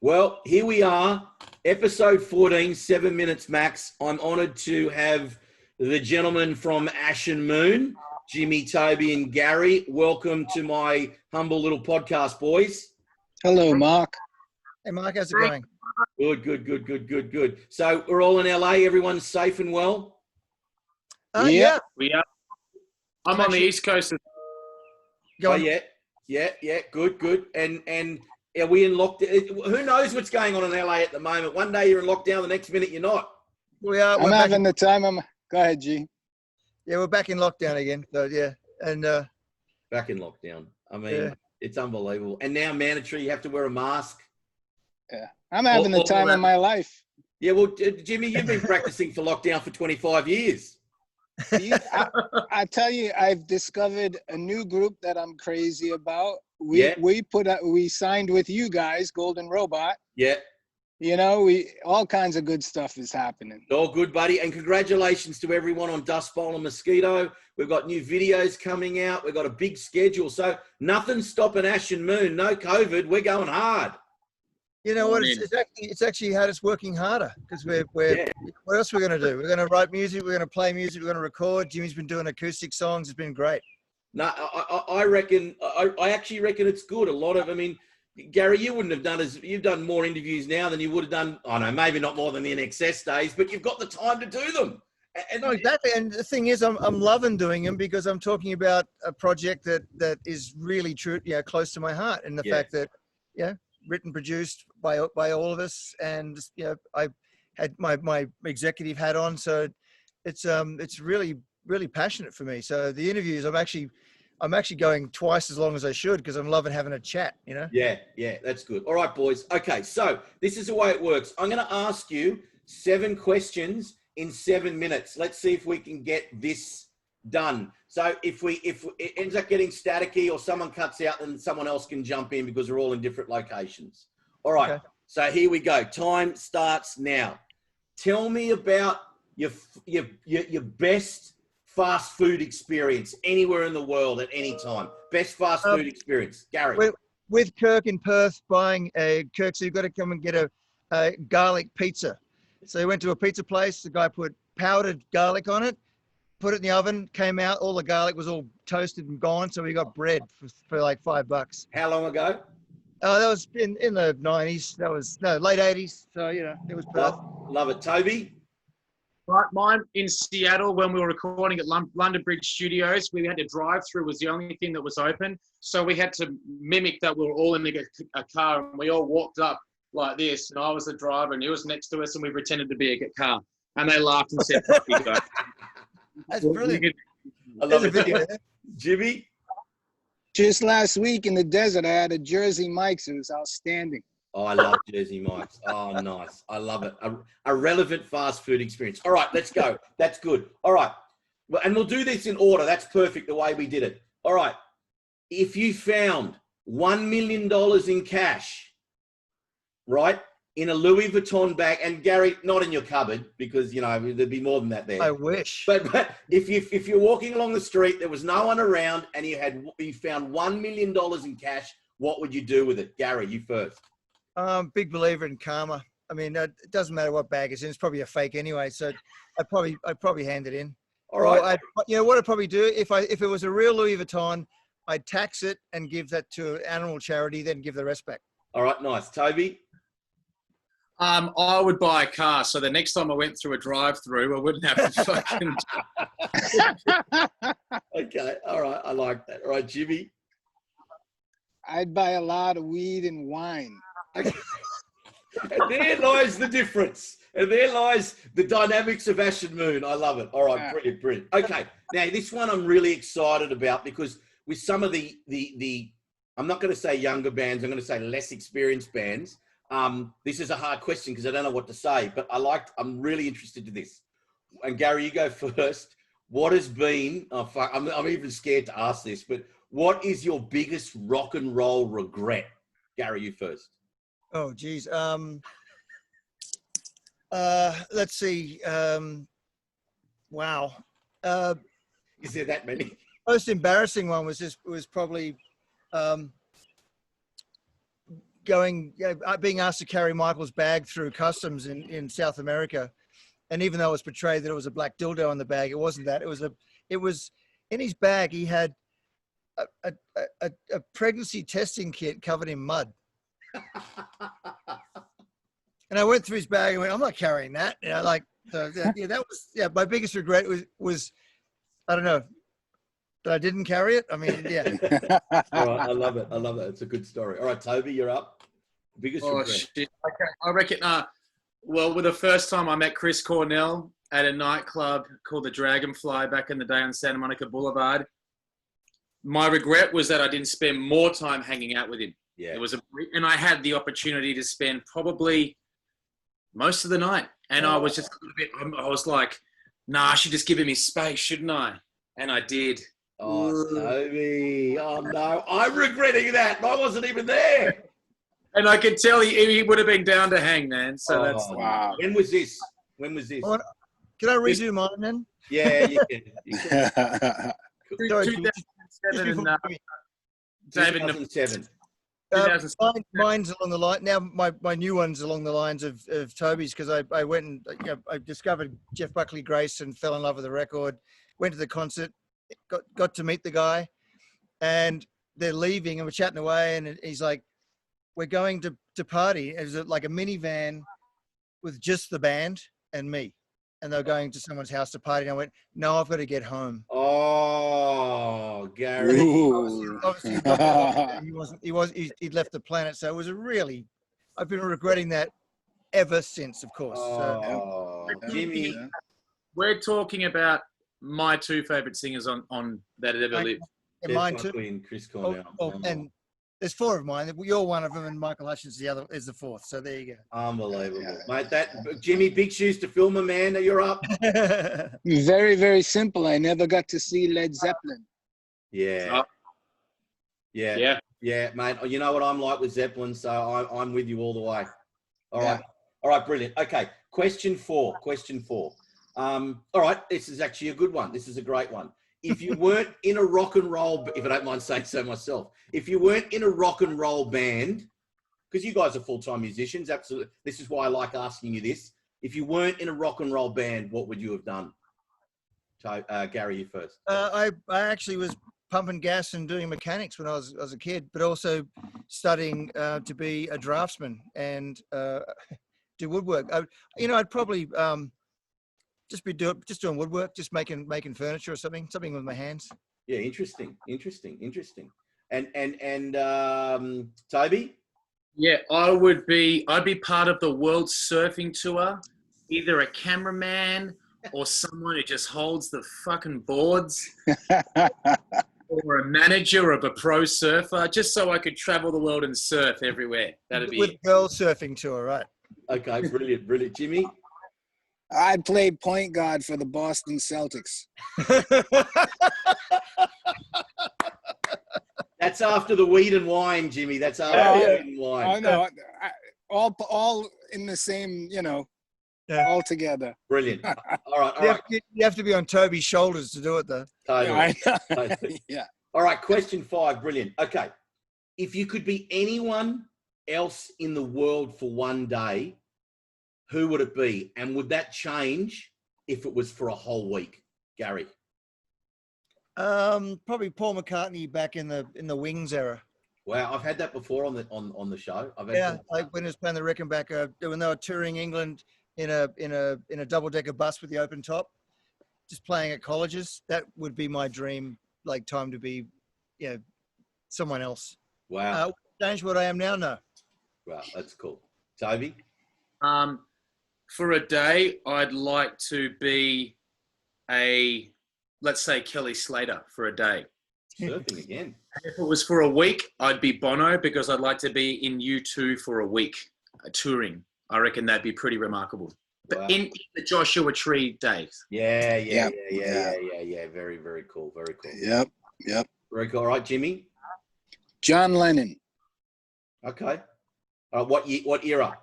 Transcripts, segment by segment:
Well, here we are, episode 14, 7 minutes max. I'm honoured to have the gentlemen from Ashenmoon, Jimmy, Toby, and Gary. Welcome to my humble little podcast, boys. Hello, Mark. Hey, Mark, how's it going? Good. So we're all in LA. Everyone's safe and well? Yeah. We are. I'm on the East Coast. Oh, yeah. Good. And are we in lockdown? Who knows what's going on in LA at the moment? One day you're in lockdown, the next minute you're not. We are. I'm having the time of my... Go ahead, G. Yeah, we're back in lockdown again. So, yeah. And back in lockdown. I mean, It's unbelievable. And now mandatory, you have to wear a mask. Yeah, I'm having the time of my life. Yeah, well, Jimmy, you've been practicing for lockdown for 25 years. I tell you, I've discovered a new group that I'm crazy about. We signed with you guys, Golden Robot. Yeah. You know, all kinds of good stuff is happening. All good, buddy. And congratulations to everyone on Dust Bowl and Mosquito. We've got new videos coming out. We've got a big schedule. So nothing's stopping Ashenmoon. No COVID. We're going hard. You know what? It's actually had us working harder because what else are we going to do? We're going to write music. We're going to play music. We're going to record. Jimmy's been doing acoustic songs. It's been great. No, I reckon. I actually reckon it's good. A lot of. I mean, Gary, you wouldn't have done you've done more interviews now than you would have done. I know, maybe not more than the NXS days, but you've got the time to do them. No, exactly. And the thing is, I'm loving doing them because I'm talking about a project that is really true, close to my heart, and the fact that, written, produced by all of us, and I had my executive hat on, so it's really passionate for me. So the interviews, I'm actually going twice as long as I should because I'm loving having a chat. Yeah, that's good. All right, boys. Okay, so this is the way it works. I'm going to ask you 7 questions in 7 minutes. Let's see if we can get this done. So if it ends up getting staticky or someone cuts out, then someone else can jump in because we're all in different locations. All right. Okay. So here we go. Time starts now. Tell me about your best fast food experience anywhere in the world at any time. Best fast food experience, Gary. With Kirk in Perth buying Kirk, so you've got to come and get a garlic pizza. So he went to a pizza place. The guy put powdered garlic on it. Put it in the oven, came out, all the garlic was all toasted and gone, so we got bread for like $5. How long ago? That was in the 90s. That was, late 80s. So, it was Perth. Love it. Toby? Right, mine in Seattle when we were recording at London Bridge Studios, we had a drive-through was the only thing that was open. So we had to mimic that we were all in a car and we all walked up like this. And I was the driver and he was next to us and we pretended to be a car. And they laughed and said, That's brilliant. I love it. Jimmy? Just last week in the desert, I had a Jersey Mike's. It was outstanding. Oh, I love Jersey Mike's. Oh, nice. I love it. A relevant fast food experience. All right, let's go. That's good. All right. Well, and we'll do this in order. That's perfect the way we did it. All right. If you found $1 million in cash, right, in a Louis Vuitton bag, and Gary, not in your cupboard because, there'd be more than that there. I wish. But if you're walking along the street, there was no one around and you found $1 million in cash, what would you do with it? Gary, you first. Big believer in karma. I mean, it doesn't matter what bag it's in. It's probably a fake anyway. So I'd probably hand it in. All right. What I'd probably do if it was a real Louis Vuitton, I'd tax it and give that to an animal charity, then give the rest back. All right. Nice. Toby? I would buy a car. So the next time I went through a drive-through, I wouldn't have to fucking... Okay. All right. I like that. All right, Jimmy? I'd buy a lot of weed and wine. And there lies the difference. And there lies the dynamics of Ashenmoon. I love it. All right, brilliant. Okay, now this one I'm really excited about because with some of the I'm not going to say younger bands, I'm going to say less experienced bands. This is a hard question because I don't know what to say, but I'm really interested in this. And Gary, you go first. What has been? I'm even scared to ask this, but what is your biggest rock and roll regret? Gary, you first. Oh, geez. Let's see. Wow. Is there that many? Most embarrassing one was probably going, being asked to carry Michael's bag through customs in South America. And even though it was portrayed that it was a black dildo in the bag, it wasn't that. It was in his bag. He had a pregnancy testing kit covered in mud. And I went through his bag and went, I'm not carrying that. You know, like, so, yeah, that was, my biggest regret was, I don't know, that I didn't carry it. I mean, yeah. All right, I love it. I love it. It's a good story. All right, Toby, you're up. Biggest regret. Shit. Okay. I reckon, well, with the first time I met Chris Cornell at a nightclub called the Dragonfly back in the day on Santa Monica Boulevard, my regret was that I didn't spend more time hanging out with him. Yeah. And I had the opportunity to spend probably most of the night. And I was just a little bit, I was like, nah, I should just give him his space, shouldn't I? And I did. Oh, Toby. Oh, no. I'm regretting that. I wasn't even there. And I could tell he would have been down to hang, man. So that's wow. When was this? When was this? Can I redo mine then? Yeah, you can. You can. Sorry, 2007 and David 2007. Mine's along the line now. My new one's along the lines of Toby's, because I went and I discovered Jeff Buckley Grace and fell in love with the record. Went to the concert, got to meet the guy, and they're leaving and we're chatting away, and he's like, "We're going to party." It was like a minivan with just the band and me, and they're going to someone's house to party. And I went, "No, I've got to get home." Oh, Gary. Obviously, he'd left the planet. So it was I've been regretting that ever since, of course. Jimmy. We're talking about my two favorite singers on that had ever lived. And mine too. And Chris Cornell. And there's four of mine. You're one of them, and Michael Hutchins is the fourth. So there you go. Unbelievable, mate. Jimmy, big shoes to fill, my man. You're up. Very, very simple. I never got to see Led Zeppelin. Yeah, mate. You know what I'm like with Zeppelin, so I'm with you all the way. All right, brilliant. Okay, question four. All right, this is actually a good one. This is a great one. If you weren't in a rock and roll, if I don't mind saying so myself, if you weren't in a rock and roll band, because you guys are full-time musicians, absolutely. This is why I like asking you this. If you weren't in a rock and roll band, what would you have done? So, Gary, you first. I actually was pumping gas and doing mechanics when I was a kid, but also studying to be a draftsman and do woodwork. I'd probably just doing woodwork, just making furniture or something with my hands. Yeah, interesting. And Toby? Yeah, I'd be part of the world surfing tour, either a cameraman or someone who just holds the fucking boards, or a manager of a pro surfer, just so I could travel the world and surf everywhere. That'd be with girl surfing tour, right? Okay, brilliant. Jimmy? I played point guard for the Boston Celtics. That's after the weed and wine, Jimmy. That's after the weed and wine. I know. All in the same, all together. Brilliant. All right. You have to be on Toby's shoulders to do it, though. Totally. Yeah. All right, question 5. Brilliant. Okay. If you could be anyone else in the world for one day, who would it be? And would that change if it was for a whole week? Gary? Probably Paul McCartney back in the Wings era. Wow, I've had that before on the show. Like when he was playing the Rickenbacker, when they were touring England in a double-decker bus with the open top, just playing at colleges. That would be my dream, like time to be, someone else. Wow. Change what I am now? No. Wow, that's cool. Toby? For a day, I'd like to be let's say Kelly Slater for a day. Surfing again. If it was for a week, I'd be Bono, because I'd like to be in U2 for a week, touring. I reckon that'd be pretty remarkable. But in the Joshua Tree days. Yeah. Very, very cool. Very cool. Yep. Very cool. All right, Jimmy? John Lennon. Okay. What era?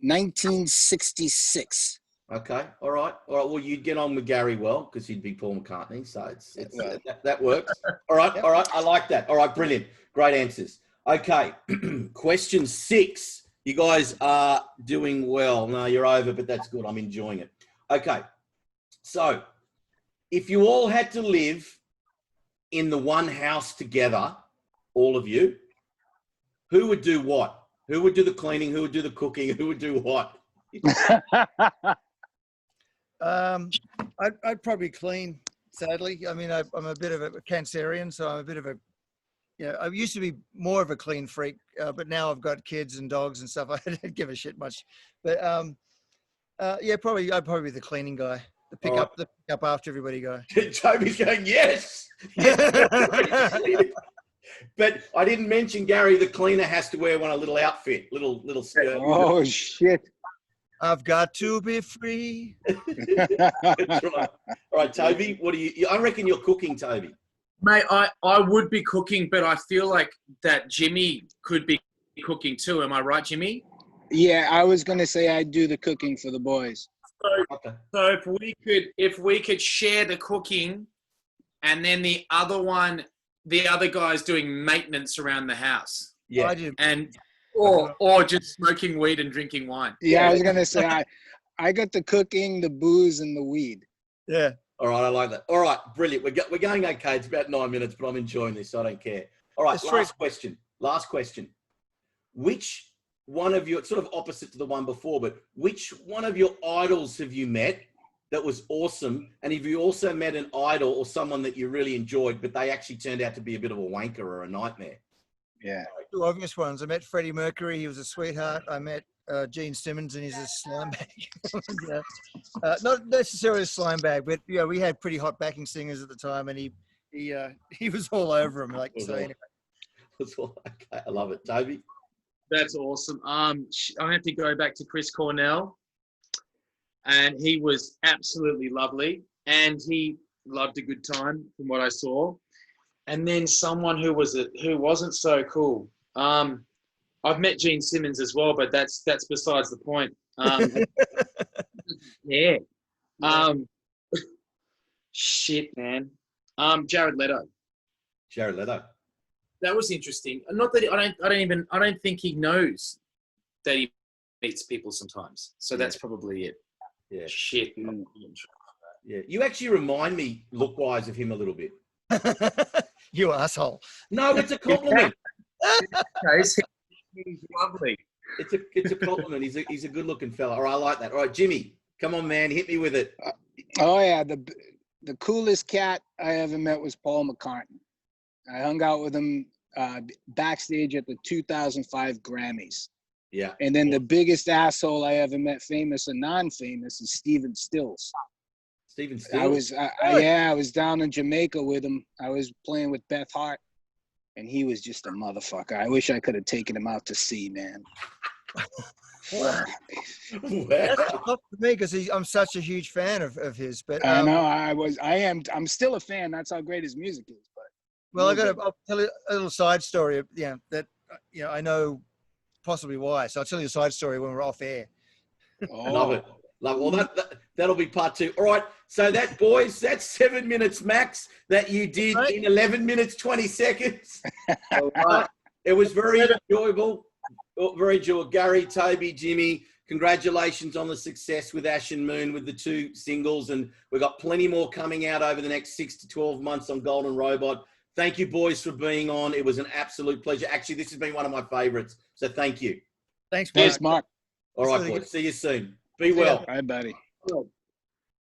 1966. Okay. All right. Well, you'd get on with Gary well, because he'd be Paul McCartney. So that works. All right. I like that. All right. Brilliant. Great answers. Okay, question 6. You guys are doing well. No, you're over, but that's good. I'm enjoying it. Okay, so if you all had to live in the one house together, all of you, who would do what? Who would do the cleaning? Who would do the cooking? Who would do what? I'd probably clean, sadly. I mean, I'm a bit of a Cancerian, so I'm a bit of a, I used to be more of a clean freak, but now I've got kids and dogs and stuff. I don't give a shit much. But yeah, I'd probably be the cleaning guy, the pick up after everybody guy. Toby's going, yes. But I didn't mention, Gary, the cleaner has to wear a little outfit, little skirt. Oh, shit. I've got to be free. That's right. All right, Toby, what do you? I reckon you're cooking, Toby. Mate, I would be cooking, but I feel like that Jimmy could be cooking too. Am I right, Jimmy? Yeah, I was gonna say I'd do the cooking for the boys. So if we could share the cooking, and then the other guy's doing maintenance around the house. Yeah, I do. And or just smoking weed and drinking wine. Yeah, I was gonna say I got the cooking, the booze, and the weed. Yeah. All right, I like that. All right, brilliant. We're going okay. It's about 9 minutes, but I'm enjoying this, so I don't care. All right, last question. Which one of your, it's sort of opposite to the one before, but which one of your idols have you met that was awesome? And have you also met an idol or someone that you really enjoyed, but they actually turned out to be a bit of a wanker or a nightmare? Yeah. 2 obvious ones. I met Freddie Mercury. He was a sweetheart. I met Gene Simmons, and he's a slime bag. Not necessarily a slime bag, but we had pretty hot backing singers at the time, and he was all over him. Like so. Anyway. Okay, I love it, Toby. That's awesome. I have to go back to Chris Cornell, and he was absolutely lovely, and he loved a good time from what I saw. And then someone who wasn't so cool. I've met Gene Simmons as well, but that's besides the point. Yeah. Shit, man. Jared Leto. Jared Leto. That was interesting. Not that I don't think he knows that he meets people sometimes. So that's probably it. Yeah. Shit. Yeah. You actually remind me look-wise of him a little bit. You asshole. No, it's a compliment. He's lovely. It's a compliment. He's a good-looking fella. All right, I like that. All right, Jimmy, come on, man, hit me with it. Oh yeah, the coolest cat I ever met was Paul McCartney. I hung out with him backstage at the 2005 Grammys. Yeah. And then the biggest asshole I ever met, famous or non-famous, is Stephen Stills. Stephen Stills. I was down in Jamaica with him. I was playing with Beth Hart, and he was just a motherfucker. I wish I could have taken him out to sea, man. Wow. That's tough for me because I'm such a huge fan of his. But I know I'm still a fan. That's how great his music is. But well, I'll tell you a little side story. That I know possibly why. So I'll tell you a side story when we're off air. Oh. Love it. Well, that'll be part 2. All right. So that's 7 minutes max that you did in 11 minutes, 20 seconds. All right. It was very enjoyable. Very enjoyable. Gary, Toby, Jimmy, congratulations on the success with Ashenmoon with the 2 singles. And we've got plenty more coming out over the next 6 to 12 months on Golden Robot. Thank you, boys, for being on. It was an absolute pleasure. Actually, this has been one of my favorites. So thank you. Thanks, Mark. All right, boys. See you soon. Be well. Bye, buddy.